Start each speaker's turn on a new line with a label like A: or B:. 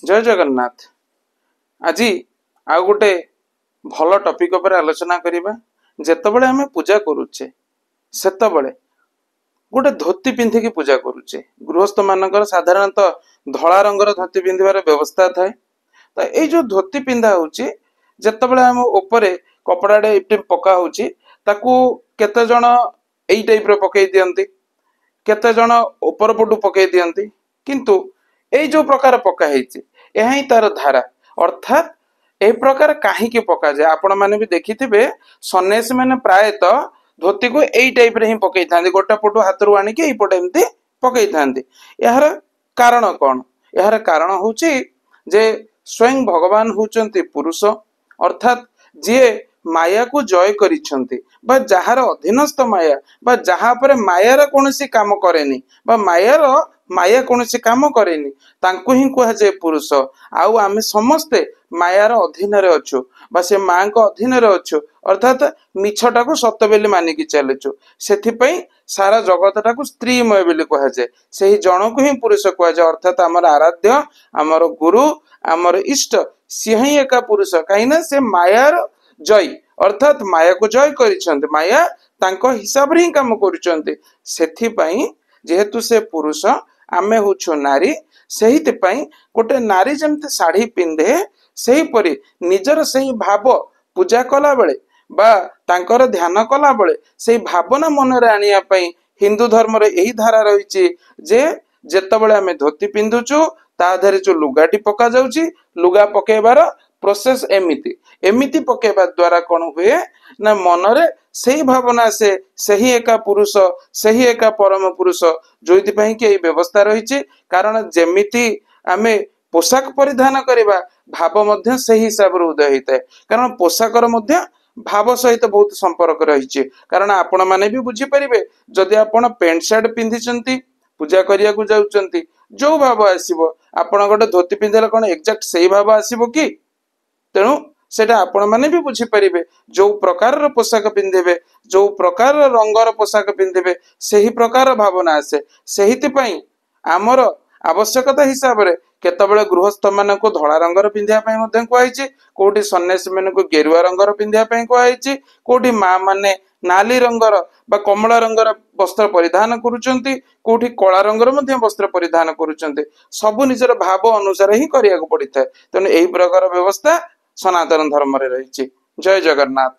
A: जय जगन्नाथ। आज आउ गोटे भल टॉपिक पर आलोचना करिबा। जेतबेले हमें पूजा करूचे सेतबेले गोटे धोती पिंधिकी पूजा करूचे। गृहस्थ मानकर साधारणतः धला रंगर धोती पिंधिबार व्यवस्था थाए। तो ये जो धोती पिंधा होची जेतबेले हम ऊपर कपड़ाटे इटे पका होची ताकू केते जण एई टाइप रो पकई दियंती, केते जण ऊपर पटु पकई दियंती, किंतु एई जो प्रकार पका हेची यह ही तार धारा। अर्थात ए प्रकार कहीं पका जाए आपण मैंने भी देखिथिबे सन्यासी मैंने प्रायतः धोती को एई टाइप रे ही पकई थांती, गोटे पटु हाथ रु आनिके एई पटे एमती पकई थांती। यार कारण कौन? यार कारण होची जे स्वयं भगवान होचंती पुरुष, अर्थात जे माया को जय करिछंती बा जहार अधीनस्थ माया बा जहा पर मायार कोनोसी काम करेनी बा माया कोनोसी काम करेनी तांको ही कह जाए पुरुष। आउ आमे समस्ते मायार अधीन रे अछु बा से मां को अधीन रे अछु, अर्थात मिछटा को सत्य बेली मानिकी चलुछु। सेथि पई सारा जगतटा को स्त्रीमय बेली कह जाए, सेही जन को ही पुरुष कह जाए। अर्थात हमर आराध्य, हमर गुरु, हमर इष्ट सी ही एका पुरुष, कहीं ना से मायार जय अर्थात माया को जय करिछंती, माया तांको हिसाब रे ही काम करूछंती। सेथि पई जेहेतु से पुरुष आमे होछु नारी, सेहिति पई गोटे नारी जेमते साड़ी पिंधे सेही परी निजर सही भाव पूजा कला बेले बा तांकर ध्यान कला बेले सेही भावना मन रे आनिया पई हिंदू धर्म रे एही धारा रहिछि जे जेतबेले आमे धोती पिंधुछु ता धरे जो लुगाटी पका जाउछि, लुगा पकेबार प्रोसेस एमिति पकेबा द्वारा कौन हुए ना मनरे सही भावना से सही एका पुरुष, सही एका परम पुरुष जोइति पई कि एई व्यवस्था रहिछि। कारण जेमिति आमे पोशाक परिधान करिबा भाव मध्य सही हिसाब रे उदय होइतै। कारण पोशाकर मध्य भाव सहित बहुत संपर्क रहिछि। कारण आपण माने भी बुझी परिबे जदि आपण पेंट शर्ट पिंधिचंती पूजा करिया को जाउचंती जो भाव आसीबो, आपण गोटे धोती पिंधले कोन एक्जेक्ट सही भाव आसीबो कि? तेणु सेटा आपण माने भी बुझी परिबे जो प्रकार पोशाक पिंधिबे, जो प्रकार रंगर पोशाक पिंधिबे सही प्रकार भावना आसे। सेहिति पई आमर आवश्यकता हिसाब रे केतबेले गृहस्थ मानक धला रंगर पिंधिया पई मध्यम कहैछि, कोठी सन्यासी मानक गेरुआ रंगर पिंधिया पई कहैछि, कोठी मां माने नाली रंगर बा कमला रंगर वस्त्र परिधान करूचंती, कोठी कला रंगर मध्य वस्त्र परिधान करूचंती। सब निजर भाव अनुसार ही करिया को पड़िଥାଏ। तेणु एही प्रकार व्यवस्था सनातन धर्म रे रहिछि। जय जगन्नाथ।